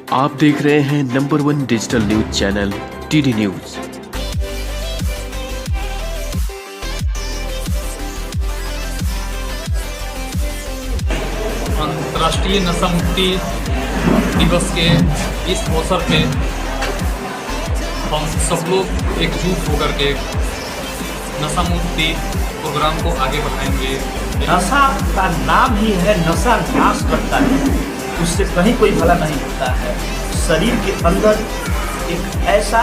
आप देख रहे हैं number 1 digital news channel TD news. अंतर्राष्ट्रीय नशा मुक्ति दिवस के इस अवसर पे हम सब लोग एकजुट होकर के नशा मुक्ति प्रोग्राम को आगे बढ़ाएंगे। नशा का नाम ही है, नशा नाश करता है, उससे कहीं कोई भला नहीं होता है। शरीर के अंदर एक ऐसा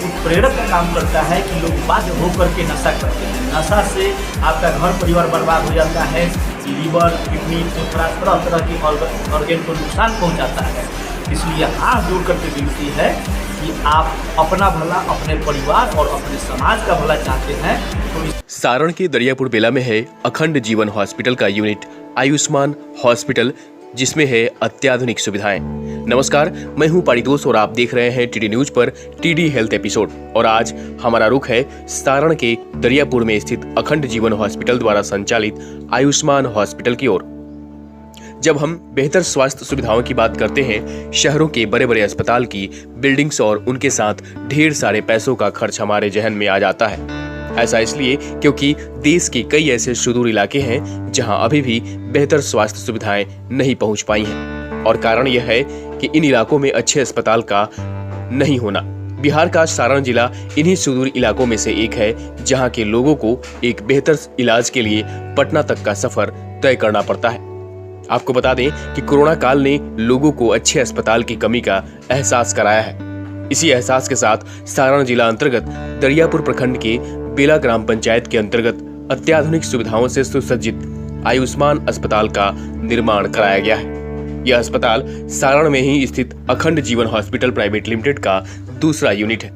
उत्प्रेरक का काम करता है कि लोग बाध्य होकर के नशा करते हैं। नशा से आपका घर परिवार बर्बाद हो जाता है, लीवर, किडनी, फेफड़ा, तरह तरह के ऑर्गन को नुकसान पहुंचाता है। इसलिए हाथ जोड़ करके विनती है कि आप अपना भला, अपने परिवार और अपने समाज का भला चाहते हैं तो सारण के दरियापुर बेला में है अखंड जीवन हॉस्पिटल का यूनिट आयुष्मान हॉस्पिटल, जिसमें है अत्याधुनिक सुविधाएं। नमस्कार, मैं हूं पारितोष और आप देख रहे हैं टीडी न्यूज पर टीडी हेल्थ एपिसोड। और आज हमारा रुख है सारण के दरियापुर में स्थित अखंड जीवन हॉस्पिटल द्वारा संचालित आयुष्मान हॉस्पिटल की ओर। जब हम बेहतर स्वास्थ्य सुविधाओं की बात करते हैं, शहरों के बड़े बड़े अस्पताल की बिल्डिंग्स और उनके साथ ढेर सारे पैसों का खर्च हमारे जहन में आ जाता है। ऐसा इसलिए क्योंकि देश के कई ऐसे सुदूर इलाके हैं जहां अभी भी बेहतर स्वास्थ्य सुविधाएं नहीं पहुंच पाई हैं, और कारण यह है कि इन इलाकों में अच्छे अस्पताल का नहीं होना। बिहार का सारण जिला इन्हीं सुदूर इलाकों में से एक है, जहां के लोगों को एक बेहतर इलाज के लिए पटना तक का सफर तय करना पड़ता है। आपको बता दें कि कोरोना काल ने लोगों को अच्छे अस्पताल की कमी का एहसास कराया है। इसी एहसास के साथ सारण जिला अंतर्गत दरियापुर प्रखंड के बेला ग्राम पंचायत के अंतर्गत अत्याधुनिक सुविधाओं से सुसज्जित आयुष्मान अस्पताल का निर्माण कराया गया है। यह अस्पताल सारण में ही स्थित अखंड जीवन हॉस्पिटल प्राइवेट लिमिटेड का दूसरा यूनिट है।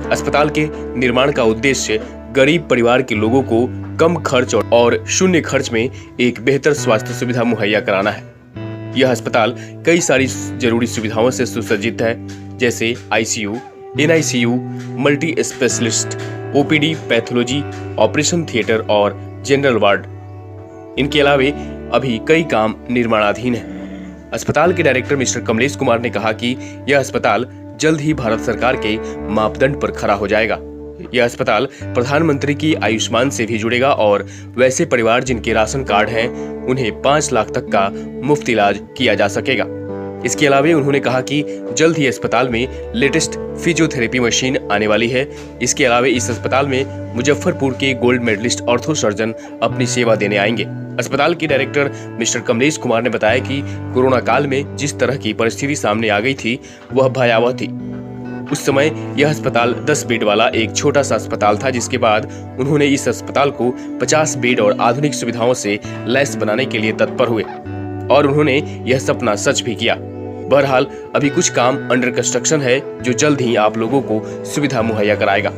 अस्पताल के निर्माण का उद्देश्य गरीब परिवार के लोगों को कम खर्च और शून्य खर्च में एक बेहतर स्वास्थ्य सुविधा मुहैया कराना है। यह अस्पताल कई सारी जरूरी सुविधाओं से सुसज्जित है, जैसे ICU, NICU, multi specialist, OPD, pathology, operation theatre और जनरल वार्ड। इनके अलावे अभी कई काम निर्माणाधीन है। अस्पताल के डायरेक्टर मिस्टर कमलेश कुमार ने कहा कि यह अस्पताल जल्द ही भारत सरकार के मापदंड पर खड़ा हो जाएगा। यह अस्पताल प्रधानमंत्री की आयुष्मान से भी जुड़ेगा और वैसे परिवार जिनके राशन कार्ड हैं, उन्हें 5 लाख तक का मुफ्त इलाज किया जा सकेगा। इसके अलावा उन्होंने कहा कि जल्द ही अस्पताल में लेटेस्ट फिजियोथेरेपी मशीन आने वाली है। इसके अलावा इस अस्पताल में मुजफ्फरपुर के गोल्ड मेडलिस्ट ऑर्थो सर्जन अपनी सेवा देने आएंगे। अस्पताल के डायरेक्टर मिस्टर कमलेश कुमार ने बताया कि कोरोना काल में जिस तरह की परिस्थिति सामने आ गई थी, वह भयावह थी। उस समय यह अस्पताल 10 बेड वाला एक छोटा सा अस्पताल था, जिसके बाद उन्होंने इस अस्पताल को 50 बेड और आधुनिक सुविधाओं से लैस बनाने के लिए तत्पर हुए और उन्होंने यह सपना सच भी किया। बहरहाल अभी कुछ काम अंडर कंस्ट्रक्शन है, जो जल्द ही आप लोगों को सुविधा मुहैया कराएगा।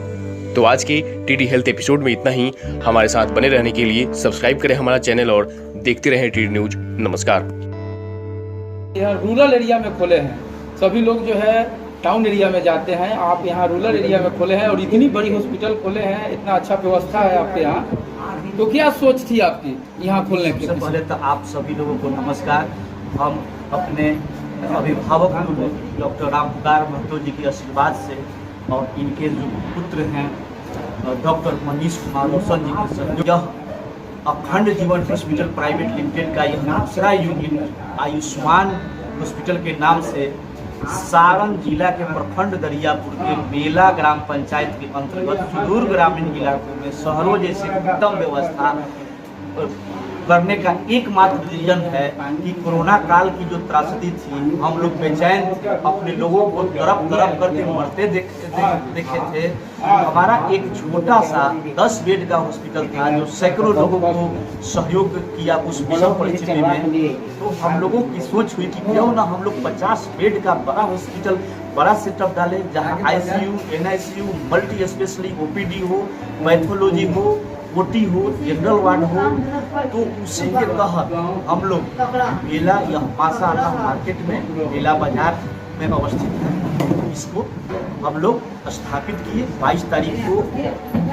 तो आज के टीडी हेल्थ एपिसोड में इतना ही। हमारे साथ बने रहने के लिए सब्सक्राइब करें हमारा चैनल और देखते रहें टीडी न्यूज। नमस्कार। यहाँ रूरल एरिया में खोले हैं, सभी लोग जो है टाउन एरिया में जाते हैं, आप यहाँ रूरल एरिया में खोले हैं और इतनी बड़ी हॉस्पिटल खोले हैं, इतना अच्छा व्यवस्था है आपके यहाँ। तो क्या सोच थी आपकी यहाँ खोलने की? सबसे पहले तो आप सभी लोगों को नमस्कार। हम अपने अभिभावक डॉक्टर रामपुकार महतो जी के आशीर्वाद से और इनके जो पुत्र हैं डॉक्टर मनीष कुमार रोशन जी के सहयोग, यह अखंड जीवन हॉस्पिटल प्राइवेट लिमिटेड का यह दूसरा यूनिट आयुष्मान हॉस्पिटल के नाम से सारण जिला के प्रखंड दरियापुर के बेला ग्राम पंचायत के अंतर्गत सुदूर ग्रामीण इलाकों में शहरों जैसे उत्तम व्यवस्था करने का एकमात्र रीजन है कि कोरोना काल की जो त्रासदी थी, हम लोग बेचैन थे, अपने लोगों को तरफ करके मरते देखे थे। हमारा एक छोटा सा 10 बेड का हॉस्पिटल था, जो सैकड़ों लोगों को सहयोग किया उस विषम परिस्थिति में। तो हम लोगों की सोच हुई कि क्यों ना हम लोग 50 बेड का बड़ा हॉस्पिटल, बड़ा सेटअप डालें, जहाँ ICU, NICU, multi specialist, OPD हो, पैथोलॉजी हो, ओटी हो, जनरल वार्ड हो। तो उसी के तहत हम लोग बेला, यह माशाअल्लाह मार्केट में बेला बाजार में अवस्थित है। इसको हम लोग स्थापित किए 22 तारीख को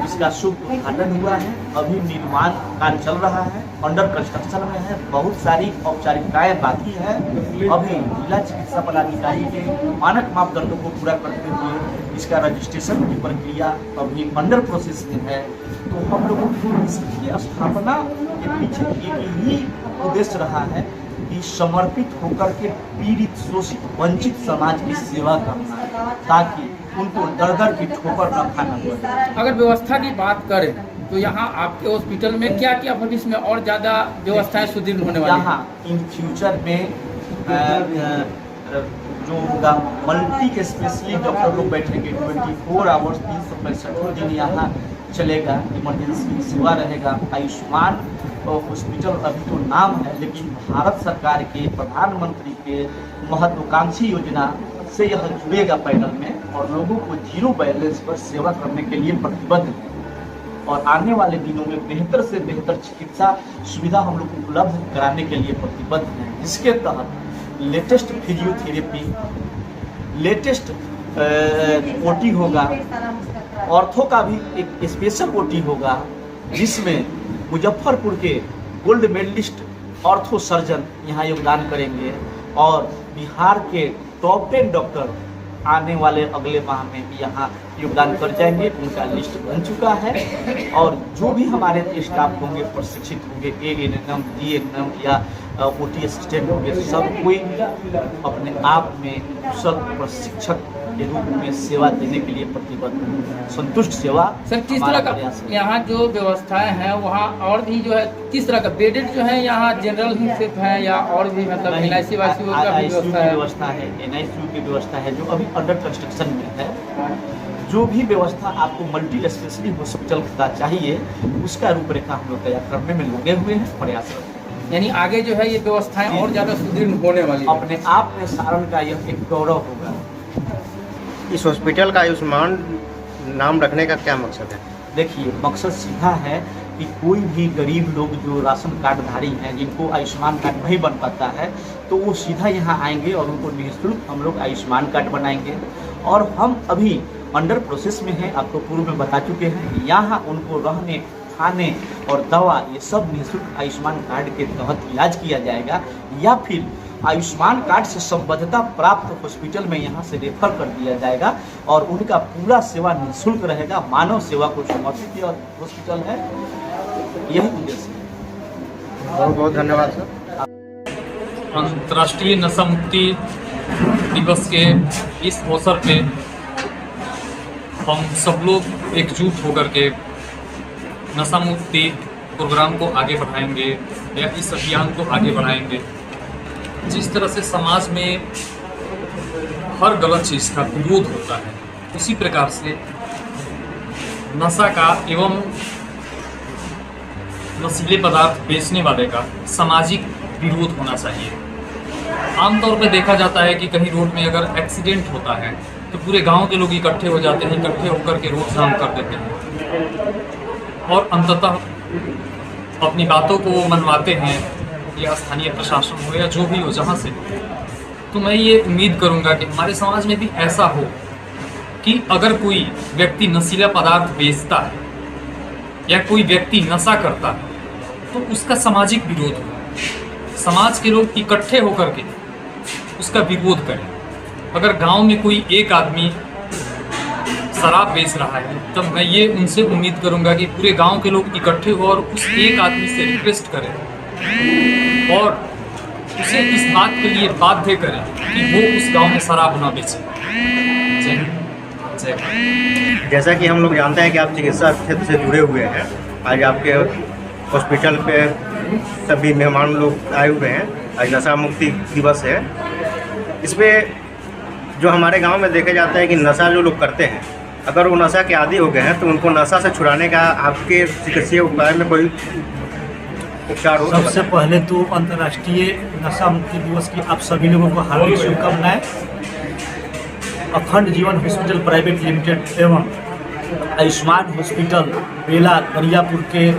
इसका शुभ उद्घाटन हुआ है। अभी निर्माण कार्य चल रहा है, अंडर कंस्ट्रक्शन में है, बहुत सारी औपचारिकताएं बाकी है। अभी जिला चिकित्सा पदाधिकारी के मानक मापदंडों को पूरा करते हुए इसका रजिस्ट्रेशन की प्रक्रिया अभी अंडर प्रोसेस में है। तो हम लोगों को इसकी स्थापना के पीछे एक ही उद्देश्य रहा है कि समर्पित होकर के पीड़ित, शोषित, वंचित समाज की सेवा करना, ताकि उनको दर दर की ठोकर न खाना पड़े। अगर व्यवस्था की बात करें तो यहाँ आपके हॉस्पिटल में क्या क्या भविष्य में और ज़्यादा व्यवस्थाएं सुदृढ़ होने वाली हैं? यहाँ इन फ्यूचर में जो होगा मल्टी स्पेशलिस्ट डॉक्टर लोग बैठेंगे 24 आवर्स 365 दिन यहाँ चलेगा। इमरजेंसी सेवा रहेगा। आयुष्मान हॉस्पिटल अभी तो नाम है, लेकिन भारत सरकार के प्रधानमंत्री के महत्वाकांक्षी योजना से यह जुड़ेगा पैनल में और लोगों को जीरो बैलेंस पर सेवा करने के लिए प्रतिबद्ध है। और आने वाले दिनों में बेहतर से बेहतर चिकित्सा सुविधा हम लोग उपलब्ध कराने के लिए प्रतिबद्ध हैं, जिसके तहत लेटेस्ट फिजियोथेरेपी, लेटेस्ट ओटी होगा, ऑर्थो का भी एक स्पेशल ओटी होगा, जिसमें मुजफ्फरपुर के गोल्ड मेडलिस्ट ऑर्थो सर्जन यहाँ योगदान करेंगे और बिहार के टॉप 10 डॉक्टर आने वाले अगले माह में भी यहाँ योगदान कर जाएंगे। उनका लिस्ट बन चुका है और जो भी हमारे स्टाफ होंगे, प्रशिक्षित होंगे, ANM, DNM या OT असिस्टेंट होंगे, सब कोई अपने आप में कुशल प्रशिक्षक के रूप में सेवा देने के लिए प्रतिबद्ध है। संतुष्ट सेवा सर, किस तरह का यहाँ जो व्यवस्थाएं हैं वहाँ और भी जो है किस तरह का बेडेड जो है यहाँ जनरल ही सिर्फ है या और भी मतलब NICU का भी व्यवस्था है, NICU की व्यवस्था है जो अभी अंडर कंस्ट्रक्शन में है। जो भी व्यवस्था आपको मल्टी स्पेशलिटी हॉस्पिटल का चाहिए उसका रूपरेखा हम लोग तैयार करने में लगे हुए हैं, प्रयासरत। यानी आगे जो है ये व्यवस्थाएं और ज़्यादा सुदृढ़ होने वाली है। अपने आप में सारण का यह एक गौरव होगा। इस हॉस्पिटल का आयुष्मान नाम रखने का क्या मकसद है? देखिए, मकसद सीधा है कि कोई भी गरीब लोग जो राशन कार्डधारी हैं, जिनको आयुष्मान कार्ड नहीं बन पाता है, तो वो सीधा यहाँ आएंगे और उनको निःशुल्क हम लोग आयुष्मान कार्ड बनाएंगे। और हम अभी अंडर प्रोसेस में हैं, आपको पूर्व में बता चुके हैं। यहाँ उनको रहने, खाने और दवा ये सब निःशुल्क आयुष्मान कार्ड के तहत इलाज किया जाएगा, या फिर आयुष्मान कार्ड से संबद्धता प्राप्त हॉस्पिटल में यहाँ से रेफर कर दिया जाएगा और उनका पूरा सेवा निःशुल्क रहेगा। मानव सेवा को समर्पित हॉस्पिटल है, यही उद्देश्य है। बहुत बहुत धन्यवाद सर। अंतर्राष्ट्रीय नशा मुक्ति दिवस के इस अवसर पे हम सब लोग एकजुट होकर के नशा मुक्ति प्रोग्राम को आगे बढ़ाएंगे या इस अभियान को आगे बढ़ाएंगे। जिस तरह से समाज में हर गलत चीज़ का विरोध होता है, उसी प्रकार से नशा का एवं नशीले पदार्थ बेचने वाले का सामाजिक विरोध होना चाहिए। आमतौर पर देखा जाता है कि कहीं रोड में अगर एक्सीडेंट होता है तो पूरे गांव के लोग इकट्ठे हो जाते हैं, इकट्ठे होकर के रोड जाम कर देते हैं और अंततः अपनी बातों को मनवाते हैं, या स्थानीय प्रशासन हो या जो भी हो जहाँ से। तो मैं ये उम्मीद करूँगा कि हमारे समाज में भी ऐसा हो कि अगर कोई व्यक्ति नशीला पदार्थ बेचता है या कोई व्यक्ति नशा करता है तो उसका सामाजिक विरोध हो, समाज के लोग इकट्ठे होकर के उसका विरोध करें। अगर गांव में कोई एक आदमी शराब बेच रहा है तो मैं ये उनसे उम्मीद करूंगा कि पूरे गांव के लोग इकट्ठे हो और उस एक आदमी से रिक्वेस्ट करें और उसे इस बात के लिए बाध्य करें कि वो उस गांव में शराब ना बेचे। जैसा कि हम लोग जानते हैं कि आप चिकित्सा क्षेत्र से जुड़े हुए हैं, आज आपके हॉस्पिटल पे सभी मेहमान लोग आए हुए हैं। आज नशा मुक्ति दिवस है। इसमें जो हमारे गांव में देखा जाता है कि नशा जो लोग करते हैं, अगर वो नशा के आदी हो गए हैं तो उनको नशा से छुड़ाने का आपके चिकित्सीय उपाय में कोई उपचार हो? सबसे पहले तो अंतर्राष्ट्रीय नशा मुक्ति दिवस की आप सभी लोगों को हार्दिक शुभकामनाएं। अखंड जीवन हॉस्पिटल प्राइवेट लिमिटेड एवं आयुष्मान हॉस्पिटल बेला दरियापुर के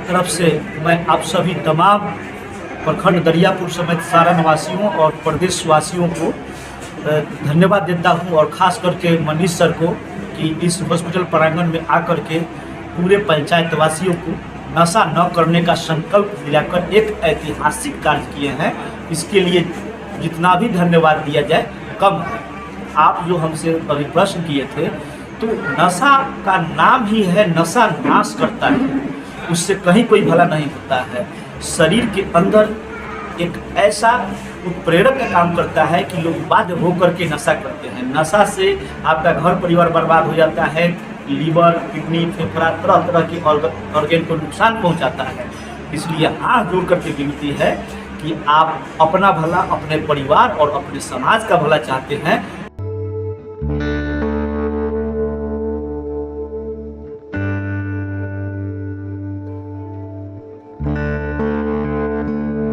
तरफ से मैं आप सभी तमाम प्रखंड दरियापुर समेत सारा निवासियों और प्रदेशवासियों को धन्यवाद देता हूं, और ख़ास करके मनीष सर को कि इस हॉस्पिटल प्रांगण में आकर के पूरे पंचायतवासियों को नशा न करने का संकल्प दिलाकर एक ऐतिहासिक कार्य किए हैं। इसके लिए जितना भी धन्यवाद दिया जाए कम है। आप जो हमसे अभी प्रश्न किए थे, तो नशा का नाम ही है नशा नाश करता है, उससे कहीं कोई भला नहीं होता है। शरीर के अंदर एक ऐसा उत्प्रेरक का काम करता है कि लोग बाध्य होकर के नशा करते हैं। नशा से आपका घर परिवार बर्बाद हो जाता है, लीवर, किडनी, फेफड़ा, तरह तरह के ऑर्गन को नुकसान पहुंचाता है। इसलिए हाथ जोड़ करके विनती है कि आप अपना भला, अपने परिवार और अपने समाज का भला चाहते हैं